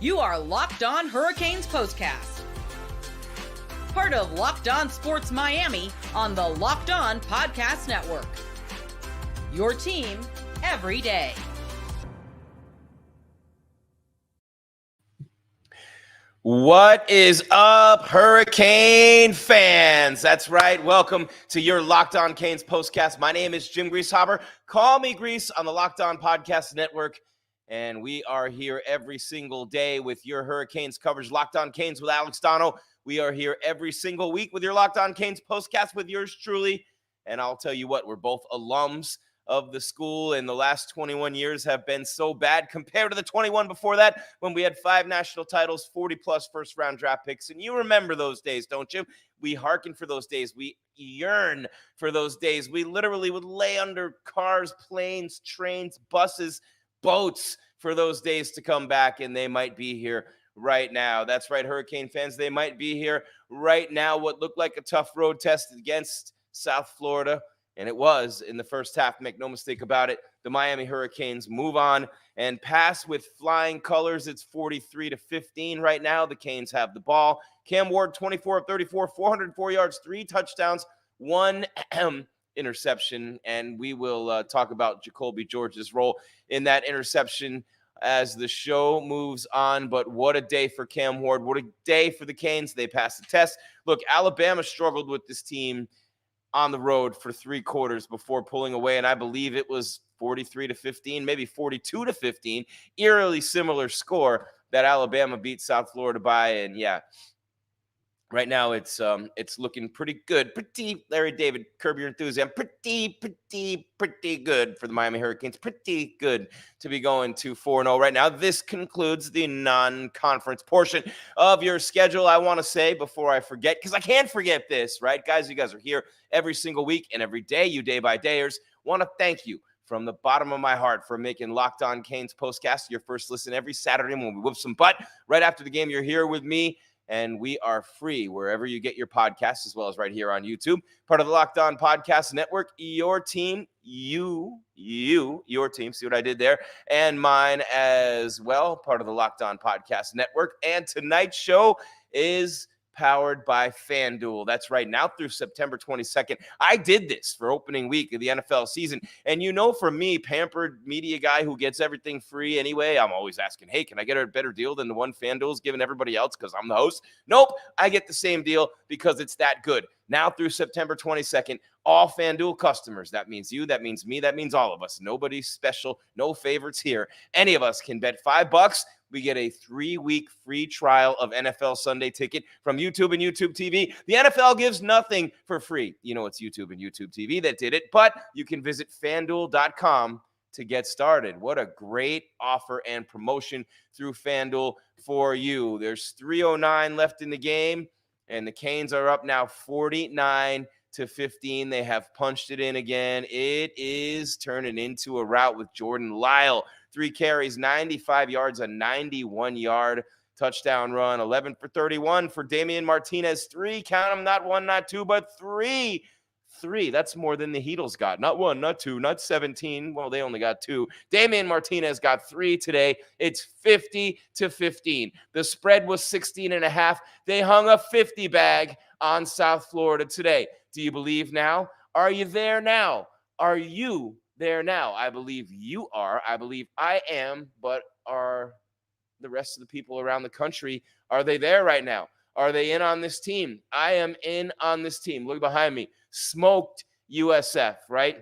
You are Locked On Hurricanes POSTCAST, part of Locked On Sports Miami on the Locked On Podcast Network. Your team every day. What is up, Hurricane fans? That's right. Welcome to your Locked On Canes postcast. My name is Jim GRIES. Call me Gries on the Locked On Podcast Network. And we are here every single day with your Hurricanes coverage. Locked On Canes with Alex Donno. We are here every single week with your Locked On Canes postcast with yours truly. And I'll tell you what, we're both alums of the school, and the last 21 years have been so bad compared to the 21 before that, when we had 5 national titles, 40-plus first-round draft picks. And you remember those days, don't you? We hearken for those days. We yearn for those days. We literally would lay under cars, planes, trains, buses, boats for those days to come back, and they might be here right now. That's right, Hurricane fans. They might be here right now. What looked like a tough road test against South Florida, and it was in the first half, make no mistake about it. The Miami Hurricanes move on and pass with flying colors. It's 43-15 right now. The Canes have the ball. Cam Ward, 24 of 34, 404 yards, 3 touchdowns, 1 interception. And we will talk about Jacoby George's role in that interception as the show moves on. But what a day for Cam Ward. What a day for the Canes. They passed the test. Look, Alabama struggled with this team on the road for 3 quarters before pulling away, and I believe it was 43-15, maybe 42-15, eerily similar score that Alabama beat South Florida by. And yeah, right now it's looking pretty good. Pretty, Larry David, curb your enthusiasm. Pretty good for the Miami Hurricanes. Pretty good to be going to 4-0 right now. This concludes the non-conference portion of your schedule. I want to say before I forget, because I can't forget this, right? Guys, you guys are here every single week and every day, you day-by-dayers. Want to thank you from the bottom of my heart for making Locked On Canes postcast your first listen every Saturday when we whoop some butt. Right after the game, you're here with me. And we are free wherever you get your podcasts, as well as right here on YouTube. Part of the Locked On Podcast Network. Your team, your team. See what I did there? And mine as well. Part of the Locked On Podcast Network. And tonight's show is powered by FanDuel. That's right. Now through September 22nd. I did this for opening week of the NFL season. And you know, for me, pampered media guy who gets everything free anyway, I'm always asking, hey, can I get a better deal than the one FanDuel's giving everybody else because I'm the host? Nope. I get the same deal because it's that good. Now through September 22nd, all FanDuel customers, that means you, that means me, that means all of us. Nobody's special, no favorites here. Any of us can bet $5. We get a 3-week free trial of NFL Sunday Ticket from YouTube and YouTube TV. The NFL gives nothing for free. You know, it's YouTube and YouTube TV that did it, but you can visit FanDuel.com to get started. What a great offer and promotion through FanDuel for you. There's 3:09 left in the game, and the Canes are up now 49-15. They have punched it in again. It is turning into a rout with Jordan Lyle. 3 carries, 95 yards, a 91-yard touchdown run. 11 for 31 for Damien Martinez. 3, count them, not 1, not 2, but 3. 3, that's more than the Heatles got. Not 1, not 2, not 17. Well, they only got 2. Damien Martinez got 3 today. It's 50-15. The spread was 16.5. They hung a 50 bag on South Florida today. Do you believe now? Are you there now? Are you there now? I believe you are. I believe I am. But are the rest of the people around the country, are they there right now? Are they in on this team? I am in on this team. Look behind me. Smoked USF, right?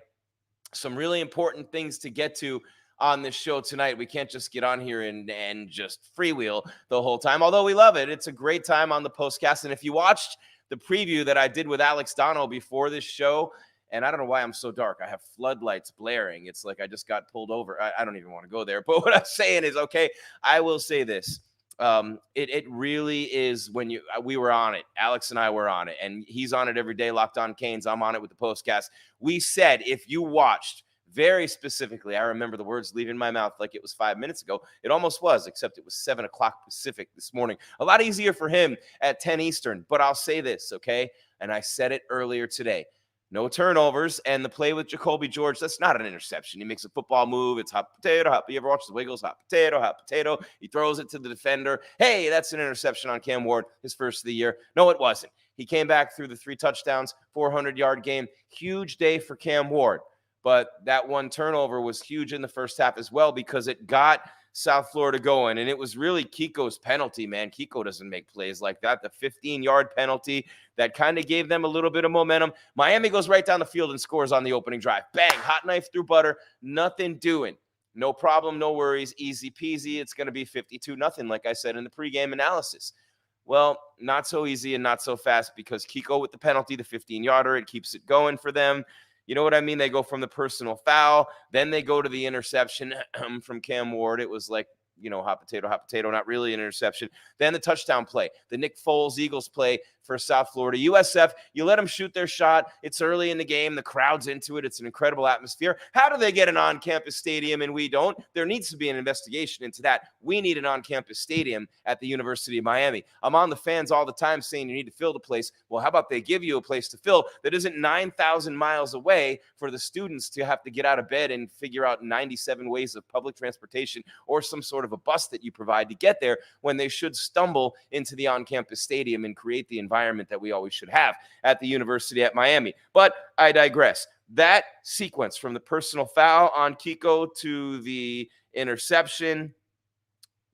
Some really important things to get to on this show tonight. We can't just get on here and just freewheel the whole time, although we love it. It's a great time on the postcast. And if you watched the preview that I did with Alex Donno before this show, and I don't know why I'm so dark. I have floodlights blaring. It's like I just got pulled over. I don't even want to go there. But what I'm saying is, okay, I will say this. It really is when we were on it. Alex and I were on it, and he's on it every day. Locked On Canes. I'm on it with the postcast. We said if you watched very specifically, I remember the words leaving my mouth like it was 5 minutes ago. It almost was, except it was 7 o'clock Pacific this morning. A lot easier for him at 10 Eastern. But I'll say this, okay? And I said it earlier today. No turnovers, and the play with Jacoby George, that's not an interception. He makes a football move. It's hot potato, hot. You ever watch the Wiggles? Hot potato, hot potato. He throws it to the defender. Hey, that's an interception on Cam Ward, his first of the year. No, it wasn't. He came back through the 3 touchdowns, 400-yard game. Huge day for Cam Ward. But that one turnover was huge in the first half as well because it got South Florida going, and it was really Kiko's penalty, man. Kiko doesn't make plays like that. The 15-yard penalty that kind of gave them a little bit of momentum. Miami goes right down the field and scores on the opening drive. Bang, hot knife through butter, nothing doing. No problem, no worries, easy peasy. It's going to be 52-0, like I said in the pregame analysis. Well, not so easy and not so fast because Kiko with the penalty, the 15-yarder, it keeps it going for them. You know what I mean? They go from the personal foul, then they go to the interception from Cam Ward. It was like, hot potato, not really an interception. Then the touchdown play, the Nick Foles Eagles play for South Florida. USF, you let them shoot their shot. It's early in the game. The crowd's into it. It's an incredible atmosphere. How do they get an on-campus stadium and we don't? There needs to be an investigation into that. We need an on-campus stadium at the University of Miami. I'm on the fans all the time saying you need to fill the place. Well, how about they give you a place to fill that isn't 9,000 miles away for the students to have to get out of bed and figure out 97 ways of public transportation or some sort of a bus that you provide to get there when they should stumble into the on-campus stadium and create the environment that we always should have at the University at Miami. But I digress. That sequence from the personal foul on Kiko to the interception,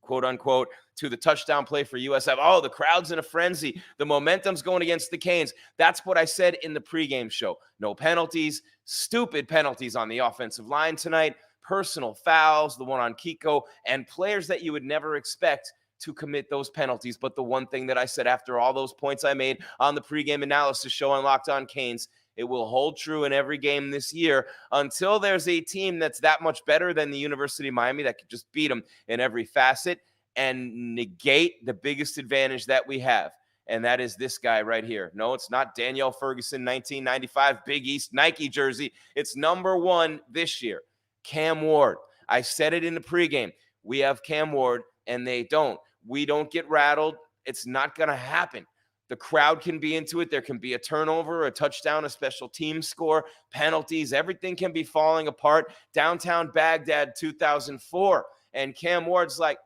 quote unquote, to the touchdown play for USF. Oh, the crowd's in a frenzy. The momentum's going against the Canes. That's what I said in the pregame show. No penalties, stupid penalties on the offensive line tonight, personal fouls, the one on Kiko, and players that you would never expect to commit those penalties. But the one thing that I said after all those points I made on the pregame analysis show on Locked On Canes, it will hold true in every game this year until there's a team that's that much better than the University of Miami that could just beat them in every facet and negate the biggest advantage that we have. And that is this guy right here. No, it's not Danielle Ferguson, 1995 Big East Nike jersey. It's number 1 this year, Cam Ward. I said it in the pregame. We have Cam Ward and they don't. We don't get rattled. It's not going to happen. The crowd can be into it. There can be a turnover, a touchdown, a special team score, penalties. Everything can be falling apart. Downtown Baghdad 2004. And Cam Ward's like,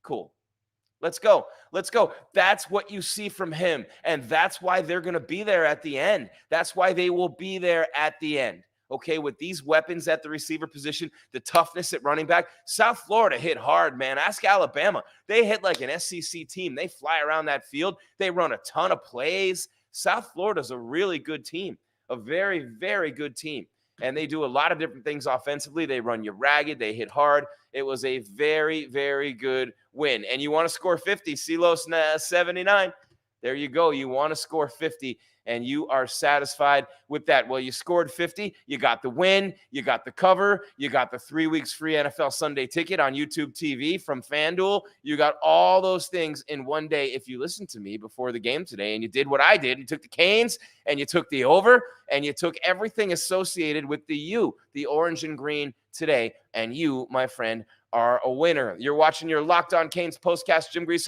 cool. Let's go. Let's go. That's what you see from him. And that's why they're going to be there at the end. That's why they will be there at the end. Okay, with these weapons at the receiver position, the toughness at running back, South Florida hit hard, man. Ask Alabama. They hit like an SEC team. They fly around that field. They run a ton of plays. South Florida's a really good team, a very, very good team. And they do a lot of different things offensively. They run you ragged. They hit hard. It was a very, very good win. And you want to score 50, Silos 79. There you go. You want to score 50. And you are satisfied with that. Well, you scored 50. You got the win. You got the cover. You got the 3 weeks free NFL Sunday ticket on YouTube TV from FanDuel. You got all those things in one day. If you listened to me before the game today and you did what I did, you took the Canes and you took the over and you took everything associated with the orange and green today. And you, my friend, are a winner. You're watching your Locked On Canes postcast. Jim GRIES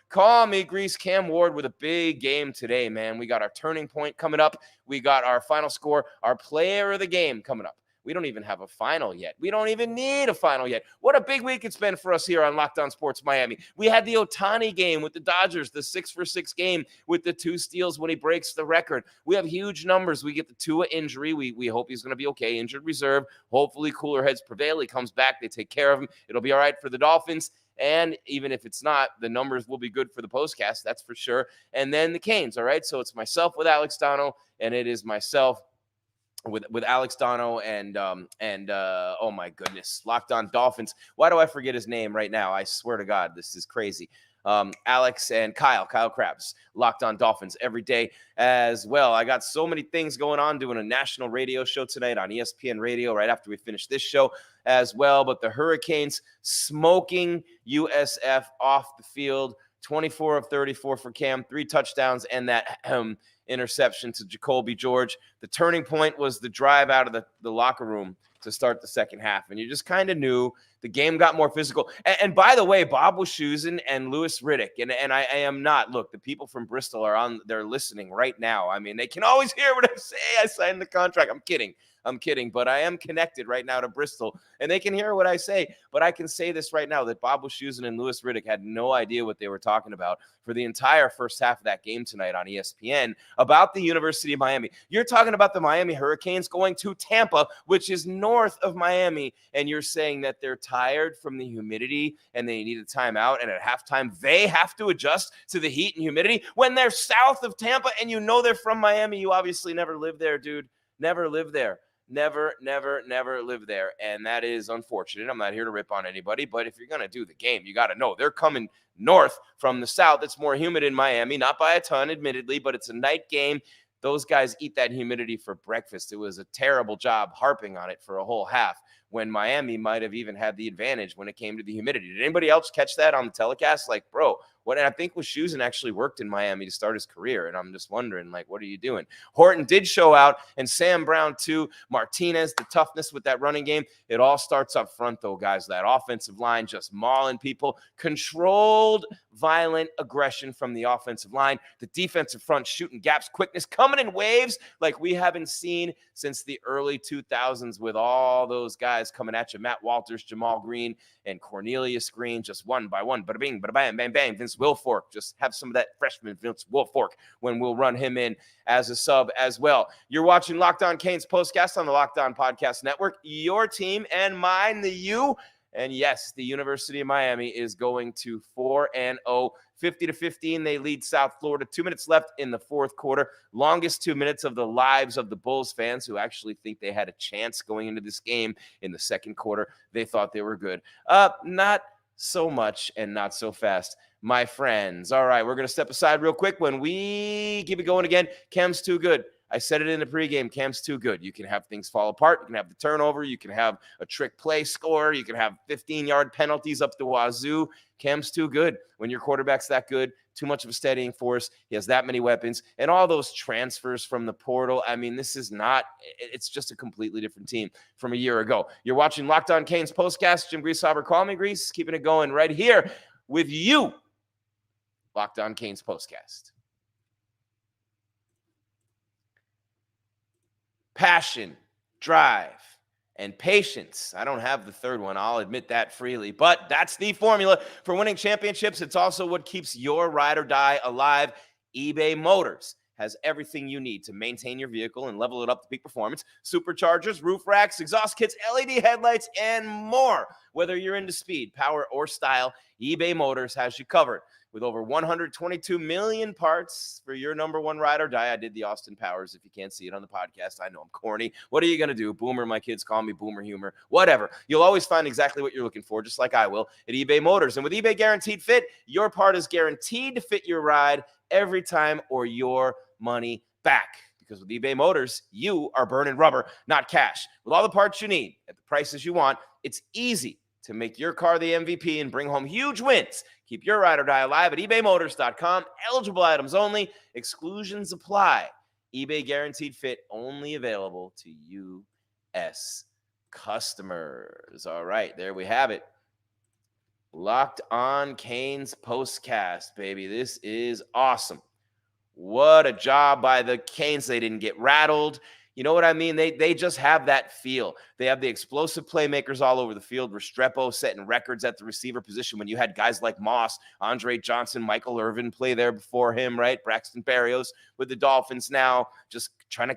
Call me Gries. Cam Ward with a big game today, man. We got our turning point coming up. We got our final score, our player of the game coming up. We don't even have a final yet. We don't even need a final yet. What a big week it's been for us here on Locked On Sports Miami. We had the Ohtani game with the Dodgers, the 6-for-6 game with the 2 steals when he breaks the record. We have huge numbers. We get the Tua injury. We hope he's going to be okay. Injured reserve. Hopefully cooler heads prevail. He comes back. They take care of him. It'll be all right for the Dolphins. And even if it's not, the numbers will be good for the postcast. That's for sure. And then the Canes, all right? So it's myself with Alex Donno, and it is myself with Alex Donno and oh my goodness, Locked On Dolphins. Why do I forget his name right now? I swear to God, this is crazy. Alex and Kyle Krabs, Locked On Dolphins every day as well. I got so many things going on, doing a national radio show tonight on ESPN Radio right after we finish this show as well. But the Hurricanes smoking USF off the field, 24 of 34 for Cam, 3 touchdowns, and that interception to Jacoby George. The turning point was the drive out of the locker room to start the second half. And you just kind of knew the game got more physical. And by the way, Bob Wischusen and Louis Riddick, and I am not, look, the people from Bristol they're listening right now. I mean, they can always hear what I say. I signed the contract. I'm kidding, but I am connected right now to Bristol, and they can hear what I say. But I can say this right now, that Bob Wischusen and Louis Riddick had no idea what they were talking about for the entire first half of that game tonight on ESPN about the University of Miami. You're talking about the Miami Hurricanes going to Tampa, which is north of Miami, and you're saying that they're tired from the humidity and they need a timeout, and at halftime they have to adjust to the heat and humidity when they're south of Tampa, and you know they're from Miami. You obviously never lived there, dude. Never lived there. Never lived there. And that is unfortunate. I'm not here to rip on anybody, but if you're going to do the game, you got to know they're coming north from the south. It's more humid in Miami, not by a ton, admittedly, but it's a night game. Those guys eat that humidity for breakfast. It was a terrible job harping on it for a whole half when Miami might have even had the advantage when it came to the humidity. Did anybody else catch that on the telecast? Like, bro, what? And I think Wischusen actually worked in Miami to start his career, and I'm just wondering, like, what are you doing? Horton did show out, and Sam Brown too. Martinez, the toughness with that running game. It all starts up front, though, guys. That offensive line just mauling people. Controlled, violent aggression from the offensive line. The defensive front shooting gaps, quickness, coming in waves like we haven't seen since the early 2000s with all those guys coming at you. Matt Walters, Jamal Green, and Cornelius Green, just one by one. Bada bing, bada bang, bang, bang. Vince Wilfork, just have some of that freshman Vince Wilfork when we'll run him in as a sub as well. You're watching Locked On Canes Postcast on the Locked On Podcast Network. Your team and mine, the U. And yes, the University of Miami is going to 4-0, 50-15. They lead South Florida. 2 minutes left in the fourth quarter. Longest 2 minutes of the lives of the Bulls fans who actually think they had a chance going into this game in the second quarter. They thought they were good. Not so much and not so fast, my friends. All right, we're going to step aside real quick. When we keep it going again, Cam's too good. I said it in the pregame, Cam's too good. You can have things fall apart. You can have the turnover. You can have a trick play score. You can have 15-yard penalties up the wazoo. Cam's too good. When your quarterback's that good, too much of a steadying force. He has that many weapons. And all those transfers from the portal, I mean, this is not – it's just a completely different team from a year ago. You're watching Locked On Canes Postcast. Jim Grieshaber, call me Gries. Keeping it going right here with you. Locked On Canes Postcast. Passion, drive, and patience. I don't have the third one. I'll admit that freely, but that's the formula for winning championships. It's also what keeps your ride or die alive. eBay Motors has everything you need to maintain your vehicle and level it up to peak performance. Superchargers, roof racks, exhaust kits, LED headlights, and more. Whether you're into speed, power, or style, eBay Motors has you covered. With over 122 million parts for your number one ride or die. I did the Austin Powers. If you can't see it on the podcast, I know I'm corny. What are you going to do? Boomer, my kids call me Boomer Humor. Whatever. You'll always find exactly what you're looking for, just like I will, at eBay Motors. And with eBay Guaranteed Fit, your part is guaranteed to fit your ride every time or your money back. Because with eBay Motors, you are burning rubber, not cash. With all the parts you need at the prices you want, it's easy to make your car the MVP and bring home huge wins. Keep your ride or die alive at ebaymotors.com. Eligible items only. Exclusions apply. eBay Guaranteed Fit only available to U.S. customers. All right, there we have it. Locked On Canes Postcast, baby. This is awesome. What a job by the Canes. They didn't get rattled. You know what I mean? They just have that feel. They have the explosive playmakers all over the field. Restrepo setting records at the receiver position when you had guys like Moss, Andre Johnson, Michael Irvin play there before him, right? Braxton Berrios with the Dolphins now, just trying to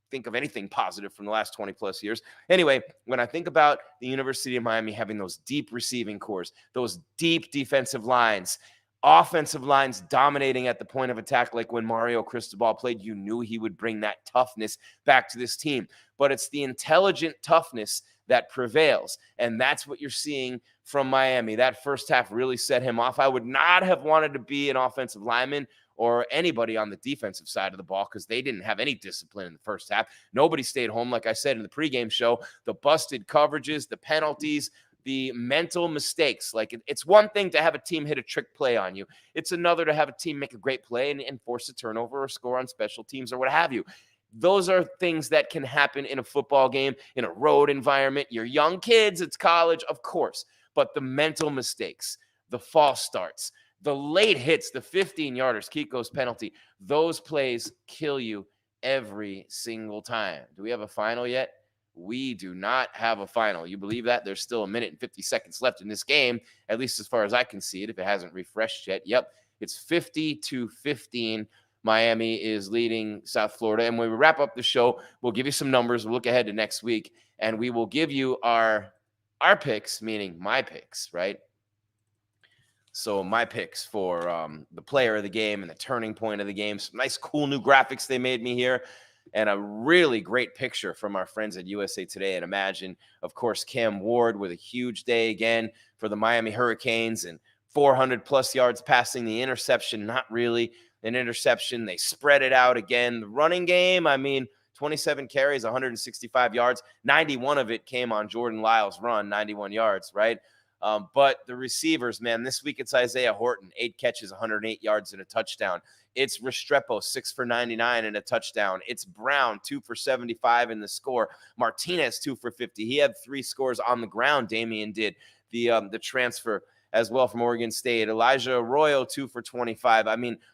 think of anything positive from the last 20-plus years. Anyway, when I think about the University of Miami having those deep receiving cores, those deep defensive lines, offensive lines dominating at the point of attack, like when Mario Cristobal played, you knew he would bring that toughness back to this team. But it's the intelligent toughness that prevails, and that's what you're seeing from Miami. That first half really set him off. I would not have wanted to be an offensive lineman or anybody on the defensive side of the ball because they didn't have any discipline in the first half. Nobody stayed home, like I said in the pregame show. The busted coverages, the penalties, the mental mistakes. Like, it's one thing to have a team hit a trick play on you. It's another to have a team make a great play and force a turnover or score on special teams or what have you. Those are things that can happen in a football game, in a road environment. You're young kids, it's college, of course. But the mental mistakes, the false starts, the late hits, the 15-yarders, Kiko's penalty, those plays kill you every single time. Do we have a final yet? We do not have a final. You believe that? There's still 1 minute and 50 seconds left in this game, at least as far as I can see it, if it hasn't refreshed yet. Yep, it's 50-15. Miami is leading South Florida. And when we wrap up the show, we'll give you some numbers. We'll look ahead to next week, and we will give you our picks, meaning my picks, right? So my picks for the player of the game and the turning point of the game. Some nice, cool new graphics they made me here, and a really great picture from our friends at USA Today. And Imagine, of course, Cam Ward with a huge day again for the Miami Hurricanes and 400-plus yards passing. The interception, not really an interception. They spread it out again. The running game, 27 carries, 165 yards. 91 of it came on Jordan Lyles' run, 91 yards, right? But the receivers, man, this week it's Isaiah Horton, 8 catches, 108 yards and a touchdown. It's Restrepo, 6 for 99 and a touchdown. It's Brown, 2 for 75 in the score. Martinez, 2 for 50. He had 3 scores on the ground, Damien did. The transfer as well from Oregon State. Elijah Arroyo, 2 for 25.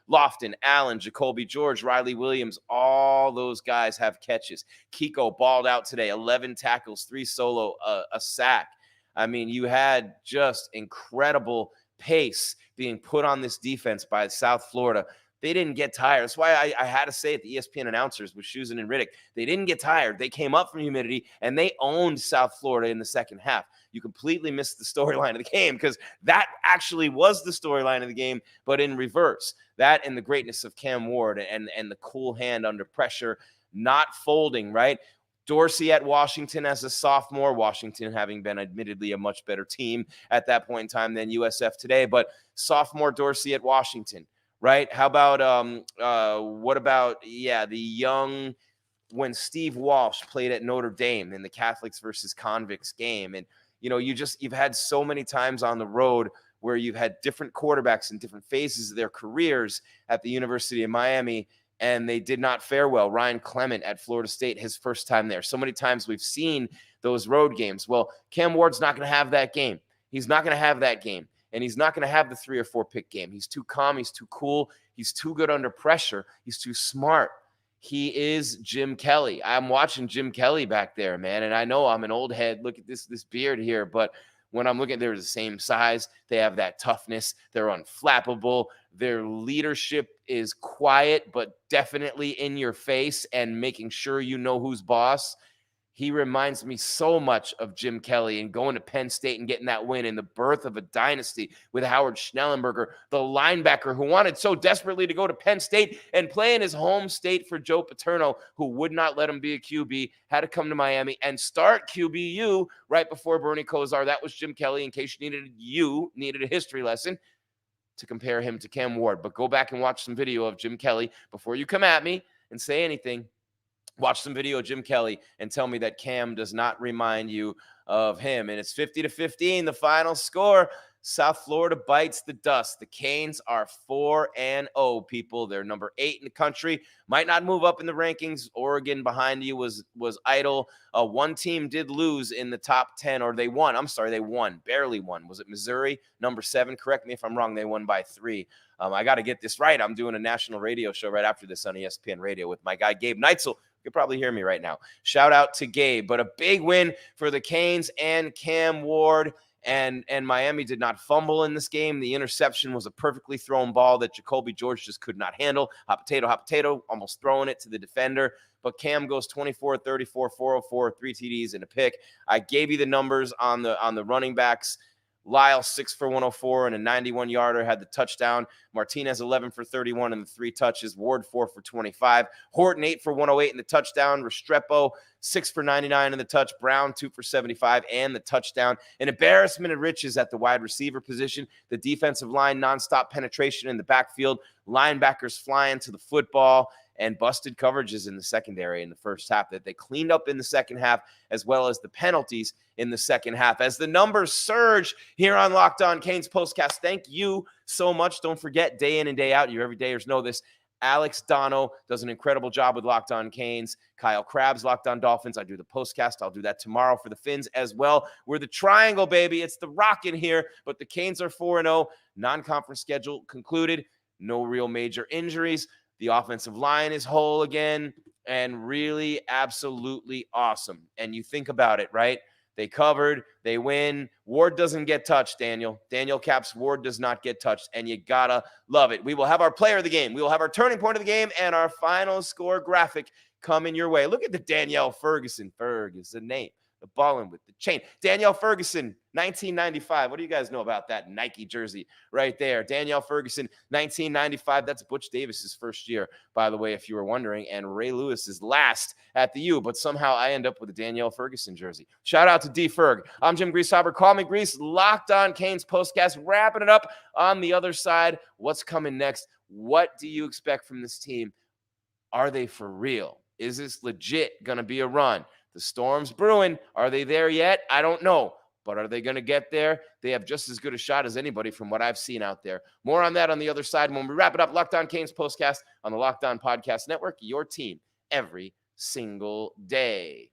Lofton, Allen, Jacoby George, Riley Williams, all those guys have catches. Kiko balled out today, 11 tackles, 3 solo, a sack. You had just incredible pace being put on this defense by South Florida. They didn't get tired. That's why I had to say it, the ESPN announcers with Schusen and Riddick. They didn't get tired. They came up from humidity, and they owned South Florida in the second half. You completely missed the storyline of the game because that actually was the storyline of the game, but in reverse. That and the greatness of Cam Ward and the cool hand under pressure, not folding, right? Dorsey at Washington as a sophomore, Washington having been admittedly a much better team at that point in time than USF today, but sophomore Dorsey at Washington, right? How about, the young, when Steve Walsh played at Notre Dame in the Catholics versus Convicts game. And, you've had so many times on the road where you've had different quarterbacks in different phases of their careers at the University of Miami, and they did not fare well. Ryan Clement at Florida State, his first time there. So many times we've seen those road games. Well, Cam Ward's not going to have that game. He's not going to have that game. And he's not going to have the 3 or 4 pick game. He's too calm. He's too cool. He's too good under pressure. He's too smart. He is Jim Kelly. I'm watching Jim Kelly back there, man. And I know I'm an old head. Look at this beard here. But when I'm looking, they're the same size. They have that toughness. They're unflappable. Their leadership is quiet, but definitely in your face and making sure you know who's boss. He reminds me so much of Jim Kelly and going to Penn State and getting that win and the birth of a dynasty with Howard Schnellenberger, the linebacker who wanted so desperately to go to Penn State and play in his home state for Joe Paterno, who would not let him be a QB, had to come to Miami and start QBU right before Bernie Kosar. That was Jim Kelly, in case you needed a history lesson to compare him to Cam Ward. But go back and watch some video of Jim Kelly before you come at me and say anything. Watch some video of Jim Kelly and tell me that Cam does not remind you of him. And it's 50-15, the final score. South Florida bites the dust. The Canes are 4-0, people. They're number 8 in the country. Might not move up in the rankings. Oregon behind you was idle. One team did lose in the top 10, or they won. I'm sorry, they won. Barely won. Was it Missouri? Number 7. Correct me if I'm wrong. They won by 3. I got to get this right. I'm doing a national radio show right after this on ESPN Radio with my guy, Gabe Neitzel. You can probably hear me right now. Shout out to Gabe. But a big win for the Canes and Cam Ward. And Miami did not fumble in this game. The interception was a perfectly thrown ball that Jacoby George just could not handle. Hot potato, almost throwing it to the defender. But Cam goes 24, 34, 404, 3 TDs and a pick. I gave you the numbers on the running backs. Lyle, 6 for 104 and a 91-yarder, had the touchdown. Martinez, 11 for 31 and the 3 touches. Ward, 4 for 25. Horton, 8 for 108 and the touchdown. Restrepo, 6 for 99 and the touch. Brown, 2 for 75 and the touchdown. An embarrassment of riches at the wide receiver position. The defensive line, nonstop penetration in the backfield. Linebackers flying to the football. And busted coverages in the secondary in the first half that they cleaned up in the second half, as well as the penalties in the second half. As the numbers surge here on Locked On Canes Postcast, thank you so much. Don't forget, day in and day out, you everydayers know this, Alex Donno does an incredible job with Locked On Canes. Kyle Krabs, Locked On Dolphins. I do the postcast. I'll do that tomorrow for the Fins as well. We're the triangle, baby. It's the rock in here, but the Canes are 4-0. Non-conference schedule concluded. No real major injuries. The offensive line is whole again and really absolutely awesome. And you think about it, right? They covered, they win. Ward doesn't get touched, Daniel. Daniel Capps Ward does not get touched, and you gotta love it. We will have our player of the game. We will have our turning point of the game and our final score graphic coming your way. Look at the Danielle Ferguson. Ferguson name. The ballin' with the chain. Danielle Ferguson, 1995. What do you guys know about that Nike jersey right there? Danielle Ferguson, 1995. That's Butch Davis's first year, by the way, if you were wondering, and Ray Lewis's last at the U, but somehow I end up with a Danielle Ferguson jersey. Shout out to D. Ferg. I'm Jim GRIES Call me Gries. Locked On Canes postcast. Wrapping it up on the other side. What's coming next? What do you expect from this team? Are they for real? Is this legit going to be a run? The storm's brewing. Are they there yet? I don't know. But are they going to get there? They have just as good a shot as anybody from what I've seen out there. More on that on the other side when we wrap it up. Locked On Canes postcast on the Locked On Podcast Network. Your team every single day.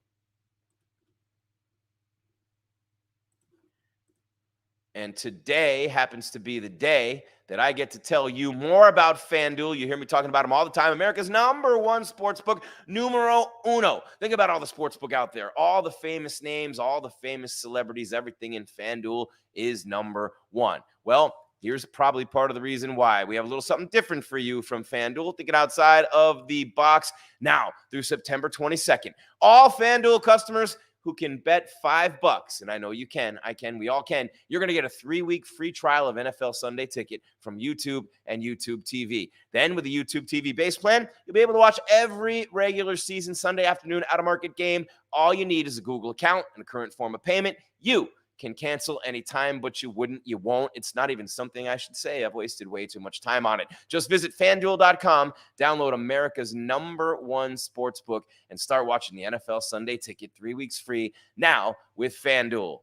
And today happens to be the day that I get to tell you more about FanDuel. You hear me talking about them all the time. America's #1 sportsbook, numero uno. Think about all the sportsbook out there, all the famous names, all the famous celebrities, everything in FanDuel is #1. Well, here's probably part of the reason why. We have a little something different for you from FanDuel. Thinking outside of the box now through September 22nd. All FanDuel customers who can bet $5, and I know you can, I can, we all can, you're going to get a 3-week free trial of NFL Sunday Ticket from YouTube and YouTube TV. Then with the YouTube TV base plan, you'll be able to watch every regular season Sunday afternoon out-of-market game. All you need is a Google account and a current form of payment. You can cancel anytime, but you won't. It's not even something I should say. I've wasted way too much time on it. Just visit FanDuel.com, download America's #1 sportsbook, and start watching the NFL Sunday Ticket 3 weeks free now with FanDuel.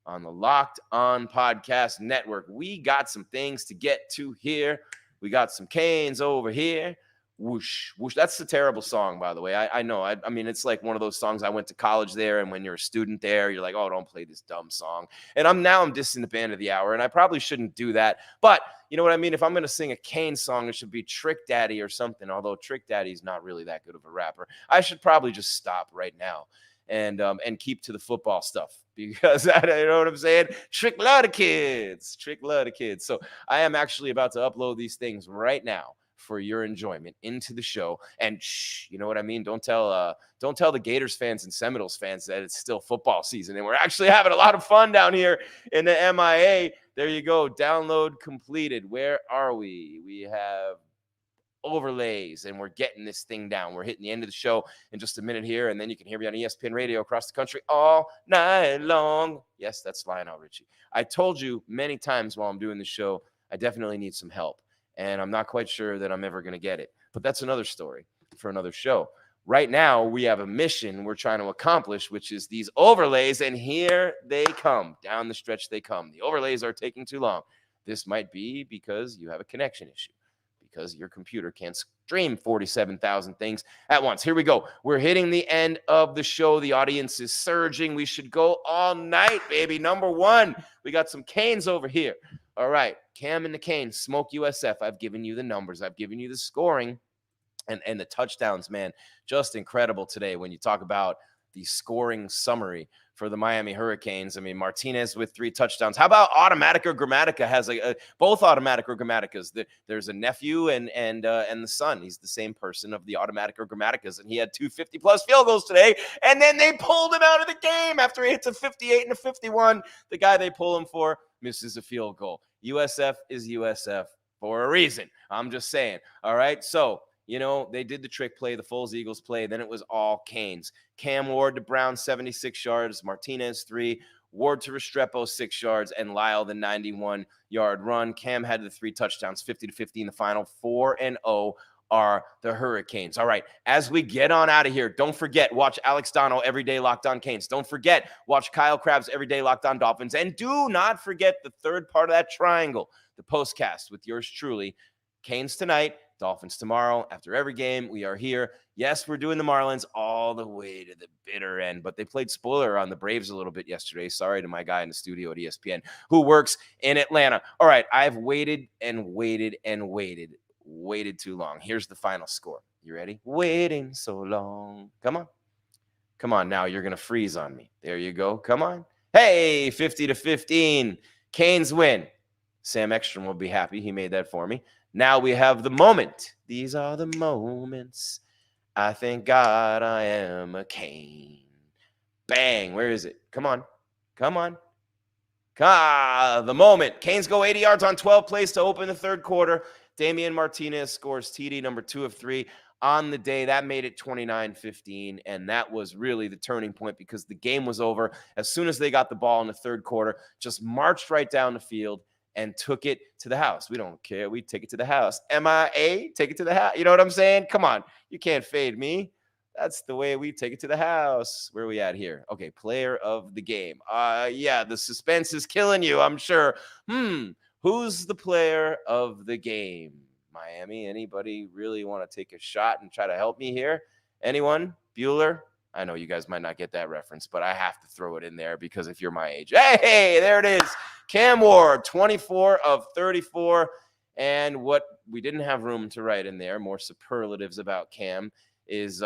On the Locked On Podcast Network, we got some things to get to here. We got some Canes over here. Whoosh, whoosh. That's a terrible song, by the way. I know. I mean, it's like one of those songs. I went to college there, and when you're a student there, you're like, oh, don't play this dumb song. And I'm dissing the band of the hour, and I probably shouldn't do that. But you know what I mean? If I'm going to sing a Kane song, it should be Trick Daddy or something, although Trick Daddy's not really that good of a rapper. I should probably just stop right now and keep to the football stuff because you know what I'm saying? Trick love the kids. Trick love the kids. So I am actually about to upload these things right now for your enjoyment into the show. And you know what I mean? Don't tell the Gators fans and Seminoles fans that it's still football season and we're actually having a lot of fun down here in the MIA. There you go. Download completed. Where are we? We have overlays and we're getting this thing down. We're hitting the end of the show in just a minute here, and then you can hear me on ESPN radio across the country all night long. Yes, that's Lionel Richie. I told you many times while I'm doing the show, I definitely need some help. And I'm not quite sure that I'm ever going to get it. But that's another story for another show. Right now, we have a mission we're trying to accomplish, which is these overlays. And here they come. Down the stretch they come. The overlays are taking too long. This might be because you have a connection issue, because your computer can't stream 47,000 things at once. Here we go. We're hitting the end of the show. The audience is surging. We should go all night, baby. #1. We got some Canes over here. All right, Cam and the Canes, Smoke USF. I've given you the numbers. I've given you the scoring and the touchdowns, man. Just incredible today when you talk about the scoring summary for the Miami Hurricanes. I mean, Martinez with 3 touchdowns. How about Automatica Grammatica has both Automatica Grammaticas? There's a nephew and the son. He's the same person of the Automatica Grammaticas, and he had 2 50-plus field goals today, and then they pulled him out of the game after he hits a 58 and a 51. The guy they pull him for misses a field goal. USF is USF for a reason. I'm just saying. All right, so you know, they did the trick play, the Foles Eagles play. Then it was all Canes. Cam Ward to Brown, 76 yards. Martinez, 3. Ward to Restrepo, 6 yards. And Lyle, the 91-yard run. Cam had the 3 touchdowns, 50-50 in the final. 4-0 are the Hurricanes. All right, as we get on out of here, don't forget, watch Alex Donno every day Locked On Canes. Don't forget, watch Kyle Krabs every day Locked On Dolphins. And do not forget the third part of that triangle, the postcast with yours truly. Canes tonight, Dolphins tomorrow. After every game, we are here. Yes, we're doing the Marlins all the way to the bitter end, but they played spoiler on the Braves a little bit yesterday. Sorry to my guy in the studio at ESPN who works in Atlanta. All right, I've waited and waited and waited too long. Here's the final score. You ready? Waiting so long. Come on. Come on now. You're going to freeze on me. There you go. Come on. Hey, 50-15. Canes win. Sam Ekstrom will be happy. He made that for me. Now we have the moment. These are the moments. I thank God I am a Cane. Bang. Where is it? Come on. Come on. The moment. Canes go 80 yards on 12 plays to open the third quarter. Damien Martinez scores TD number 2 of 3 on the day. That made it 29-15, and that was really the turning point because the game was over. As soon as they got the ball in the third quarter, just marched right down the field and took it to the house. We don't care. We take it to the house. MIA, take it to the house. You know what I'm saying? Come on. You can't fade me. That's the way we take it to the house. Where are we at here? Okay, player of the game. Yeah, the suspense is killing you, I'm sure. Who's the player of the game? Miami, anybody really want to take a shot and try to help me here? Anyone? Bueller? I know you guys might not get that reference, but I have to throw it in there because if you're my age. Hey, there it is. Cam Ward, 24 of 34. And what we didn't have room to write in there, more superlatives about Cam, is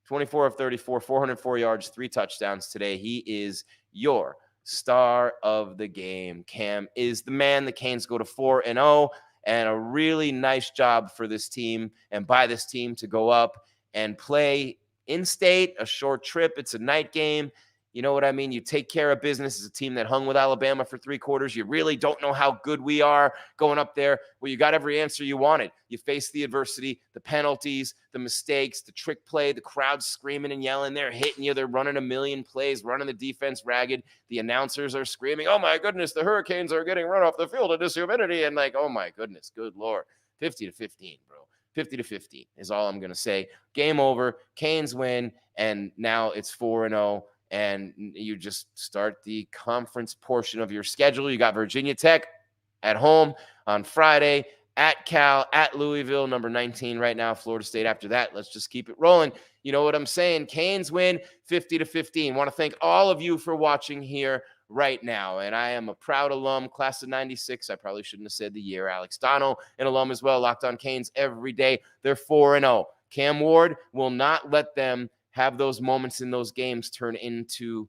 24 of 34, 404 yards, 3 touchdowns today. He is your star of the game. Cam is the man. The Canes go to 4-0, and a really nice job for this team and by this team to go up and play in-state, a short trip. It's a night game. You know what I mean? You take care of business as a team that hung with Alabama for 3 quarters. You really don't know how good we are going up there. Well, you got every answer you wanted. You faced the adversity, the penalties, the mistakes, the trick play, the crowd screaming and yelling. They're hitting you. They're running a million plays, running the defense ragged. The announcers are screaming, oh, my goodness, the Hurricanes are getting run off the field in this humidity. And like, oh, my goodness, good Lord. 50-15, bro. 50-15 is all I'm going to say. Game over. Canes win, and now it's 4-0. And you just start the conference portion of your schedule. You got Virginia Tech at home on Friday, at Cal, at Louisville, number 19 right now, Florida State. After that, let's just keep it rolling. You know what I'm saying? Canes win 50-15. Want to thank all of you for watching here right now. And I am a proud alum, class of 96. I probably shouldn't have said the year. Alex Donno, an alum as well, Locked On Canes every day. They're 4-0. Cam Ward will not let them have those moments in those games turn into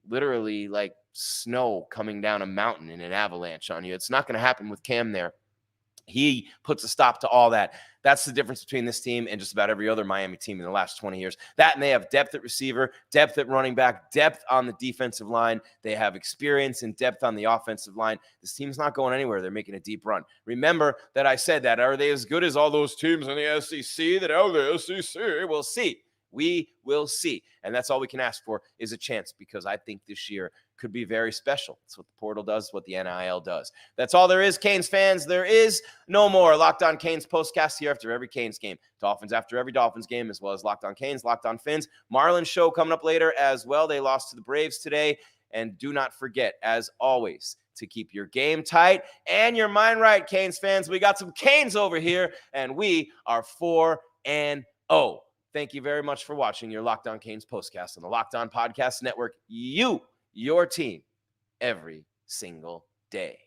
literally like snow coming down a mountain in an avalanche on you. It's not going to happen with Cam there. He puts a stop to all that. That's the difference between this team and just about every other Miami team in the last 20 years. That, and they have depth at receiver, depth at running back, depth on the defensive line. They have experience and depth on the offensive line. This team's not going anywhere. They're making a deep run. Remember that I said that. Are they as good as all those teams in the SEC? The SEC. We'll see. We will see. And that's all we can ask for is a chance, because I think this year could be very special. It's what the portal does, what the NIL does. That's all there is, Canes fans. There is no more. Locked On Canes postcast here after every Canes game. Dolphins after every Dolphins game, as well as Locked On Canes, Locked On Fins. Marlins show coming up later as well. They lost to the Braves today. And do not forget, as always, to keep your game tight and your mind right, Canes fans. We got some Canes over here, and we are 4-0. Thank you very much for watching your Locked On Canes postcast on the Locked On Podcast Network. Your team every single day.